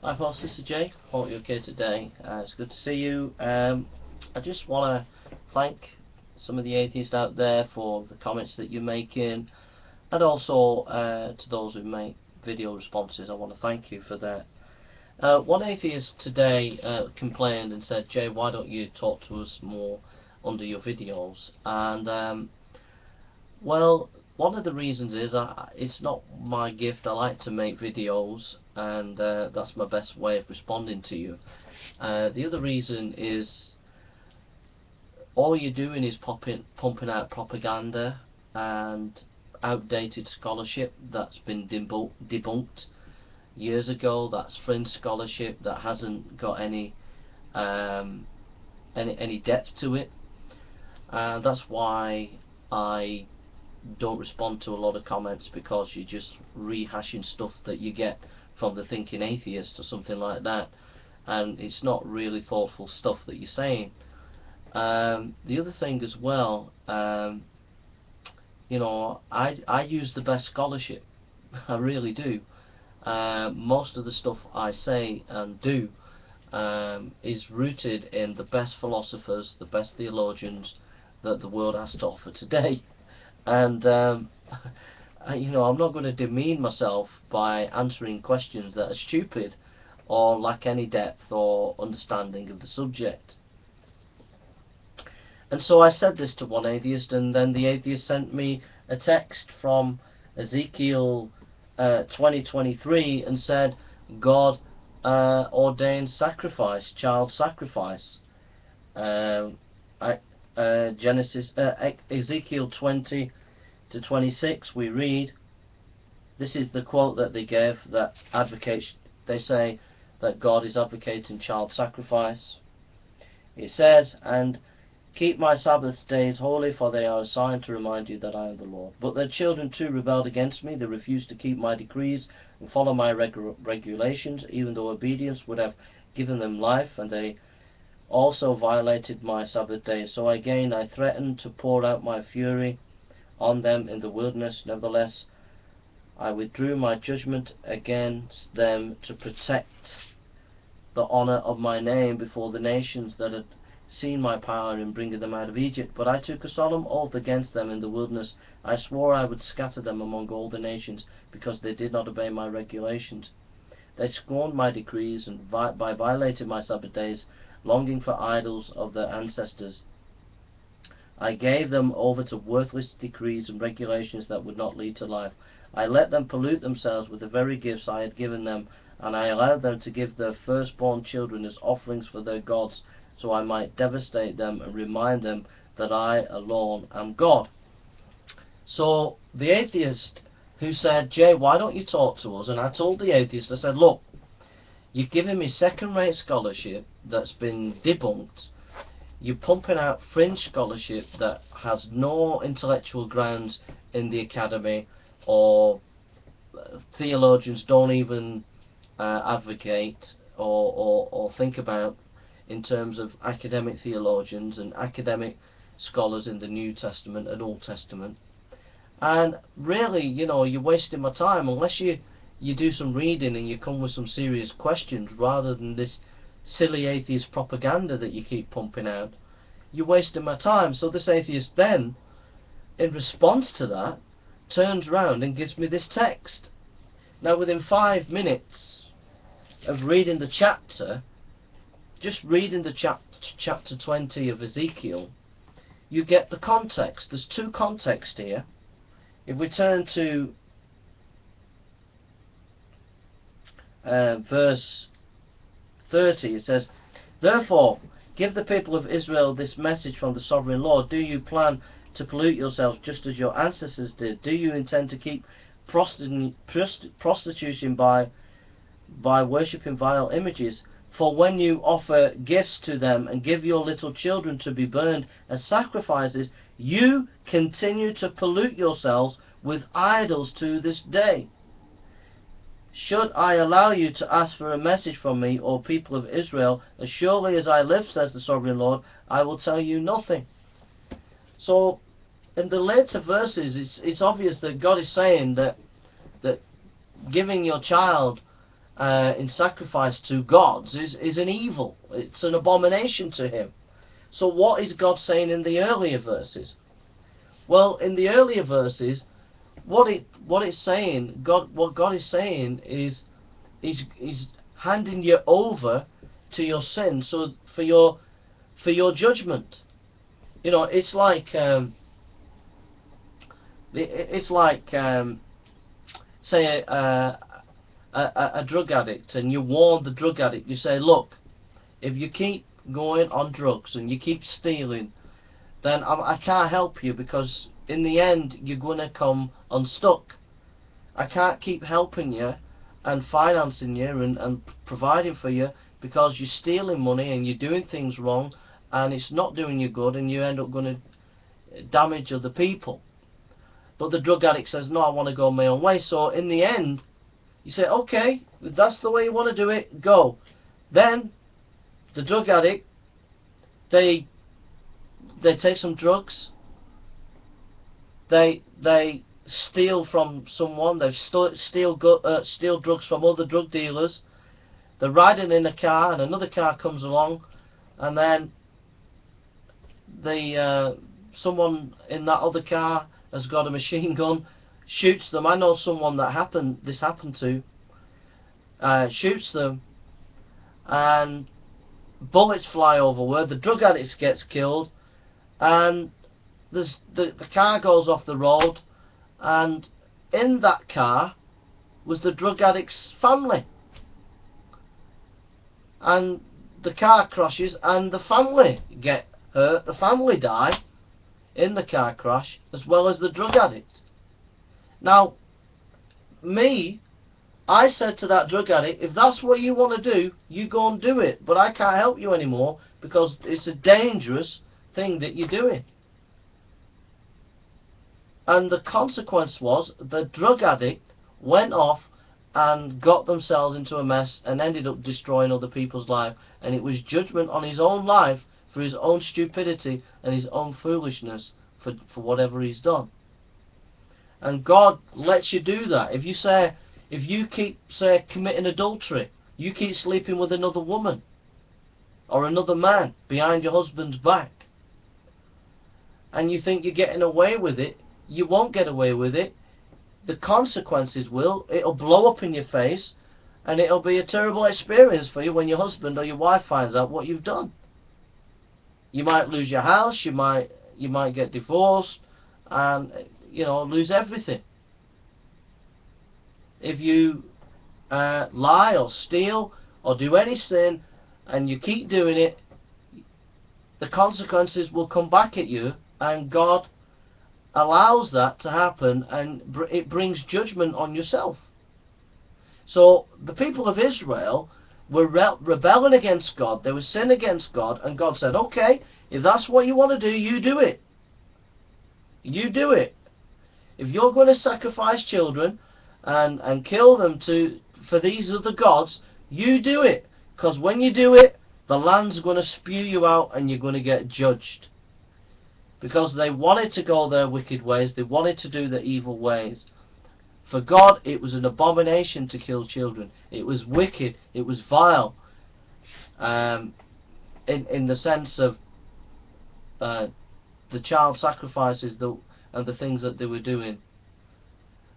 Hi, folks. This is Jay. Hope you're okay today. It's good to see you. I just want to thank some of the atheists out there for the comments that you're making, and also to those who make video responses. I want to thank you for that. One atheist today complained and said, "Jay, why don't you talk to us more under your videos?" And well, one of the reasons is it's not my gift. I like to make videos, and that's my best way of responding to you. The other reason is all you're doing is pumping out propaganda and outdated scholarship that's been debunked years ago. That's fringe scholarship that hasn't got um, any depth to it. That's why I don't respond to a lot of comments, because you're just rehashing stuff that you get from the Thinking Atheist or something like that, and it's not really thoughtful stuff that you're saying. The other thing as well, I use the best scholarship. I really do. Most of the stuff I say and do is rooted in the best philosophers, the best theologians that the world has to offer today. And I'm not going to demean myself by answering questions that are stupid or lack any depth or understanding of the subject. And so I said this to one atheist, and then the atheist sent me a text from Ezekiel 20:23 and said God ordained sacrifice, child sacrifice. Genesis Ezekiel 20:26 we read, this is the quote that they gave that advocates, they say that God is advocating child sacrifice. It says, "And keep my Sabbath days holy, for they are a sign to remind you that I am the Lord. But their children too rebelled against me. They refused to keep my decrees and follow my regulations, even though obedience would have given them life, and they also violated my Sabbath days. So again I threatened to pour out my fury on them in the wilderness. Nevertheless, I withdrew my judgment against them to protect the honor of my name before the nations that had seen my power in bringing them out of Egypt. But I took a solemn oath against them in the wilderness. I swore I would scatter them among all the nations, because they did not obey my regulations. They scorned my decrees, and by violating my Sabbath days, longing for idols of their ancestors, I gave them over to worthless decrees and regulations that would not lead to life. I let them pollute themselves with the very gifts I had given them, and I allowed them to give their firstborn children as offerings for their gods, so I might devastate them and remind them that I alone am God." So the atheist who said, "Jay, why don't you talk to us?" And I told the atheist, I said, "Look, you're giving me second-rate scholarship that's been debunked. You're pumping out fringe scholarship that has no intellectual grounds in the academy, or theologians don't even advocate or think about in terms of academic theologians and academic scholars in the New Testament and Old Testament. And really, you're wasting my time unless you do some reading and you come with some serious questions, rather than this silly atheist propaganda that you keep pumping out. You're wasting my time." So this atheist then, in response to that, turns around and gives me this text. Now, within 5 minutes of reading the chapter, just reading the chapter 20 of Ezekiel, you get the context. There's two contexts here. If we turn to verse 30, it says, "Therefore, give the people of Israel this message from the sovereign Lord. Do you plan to pollute yourselves just as your ancestors did? Do you intend to keep prostitution by worshipping vile images? For when you offer gifts to them and give your little children to be burned as sacrifices, you continue to pollute yourselves with idols to this day. Should I allow you to ask for a message from me, O people of Israel, as surely as I live, says the sovereign Lord, I will tell you nothing." So in the later verses, it's obvious that God is saying that giving your child in sacrifice to gods is an evil. It's an abomination to him. So what is God saying in the earlier verses? Well, in the earlier verses, what it's saying, what God is saying is he's handing you over to your sin, so for your judgment. You know, it's like say a drug addict, and you warn the drug addict. You say, look, if you keep going on drugs and you keep stealing, then I can't help you, because in the end you're going to come unstuck. I can't keep helping you and financing you and providing for you, because you're stealing money and you're doing things wrong, and it's not doing you good, and you end up going to damage other people. But the drug addict says, no, I want to go my own way. So in the end, you say, okay, if that's the way you want to do it, go. Then the drug addict, they take some drugs, they steal from someone, they steal drugs from other drug dealers. They're riding in a car, and another car comes along, and then someone in that other car has got a machine gun, shoots them. I know someone that this happened to, shoots them, and bullets fly over. The drug addict gets killed, and the car goes off the road, and in that car was the drug addict's family, and the car crashes and the family get hurt. The family die in the car crash, as well as the drug addict. Now, I said to that drug addict, if that's what you want to do, you go and do it, but I can't help you anymore, because it's a dangerous thing that you're doing. And the consequence was the drug addict went off and got themselves into a mess and ended up destroying other people's lives, and it was judgment on his own life for his own stupidity and his own foolishness for whatever he's done. And God lets you do that. If you keep committing adultery, you keep sleeping with another woman or another man behind your husband's back, and you think you're getting away with it, you won't get away with it. The consequences it'll blow up in your face, and it'll be a terrible experience for you when your husband or your wife finds out what you've done. You might lose your house, you might get divorced, and lose everything. If you lie or steal or do any sin and you keep doing it, the consequences will come back at you, and God allows that to happen, and it brings judgment on yourself. So the people of Israel were rebelling against God. They were sinning against God, and God said, okay, if that's what you want to do, you do it. You do it. If you're going to sacrifice children and kill them for these other gods, you do it. Because when you do it, the land's going to spew you out, and you're going to get judged. Because they wanted to go their wicked ways. They wanted to do their evil ways. For God, it was an abomination to kill children. It was wicked. It was vile. In the sense of the child sacrifices and the things that they were doing.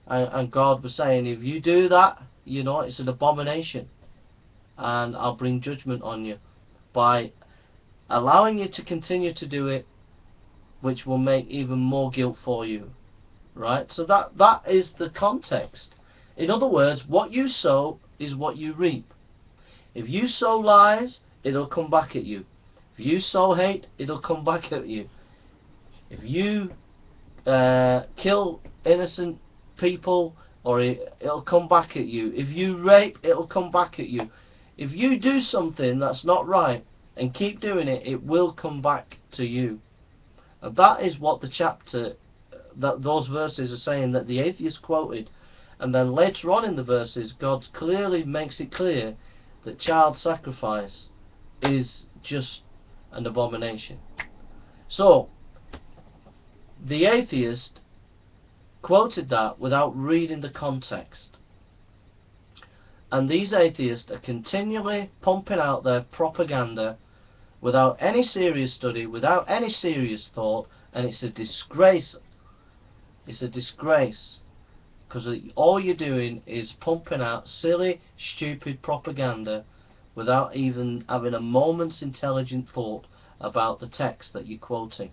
And God was saying, if you do that, it's an abomination, and I'll bring judgment on you by allowing you to continue to do it, which will make even more guilt for you. Right? So that is the context. In other words, what you sow is what you reap. If you sow lies, it'll come back at you. If you sow hate, it'll come back at you. If you kill innocent people, it'll come back at you. If you rape, it'll come back at you. If you do something that's not right and keep doing it, it will come back to you. And that is what the chapter, those verses are saying, that the atheist quoted. And then later on in the verses, God clearly makes it clear that child sacrifice is just an abomination. So the atheist quoted that without reading the context. And these atheists are continually pumping out their propaganda without any serious study, without any serious thought, and it's a disgrace. It's a disgrace, because all you're doing is pumping out silly, stupid propaganda without even having a moment's intelligent thought about the text that you're quoting.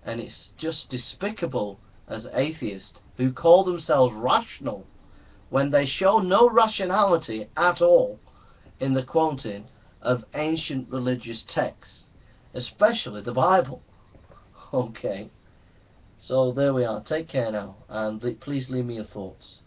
And it's just despicable as atheists who call themselves rational when they show no rationality at all in the quoting of ancient religious texts, especially the Bible. Okay, so there we are. Take care now, and please leave me your thoughts.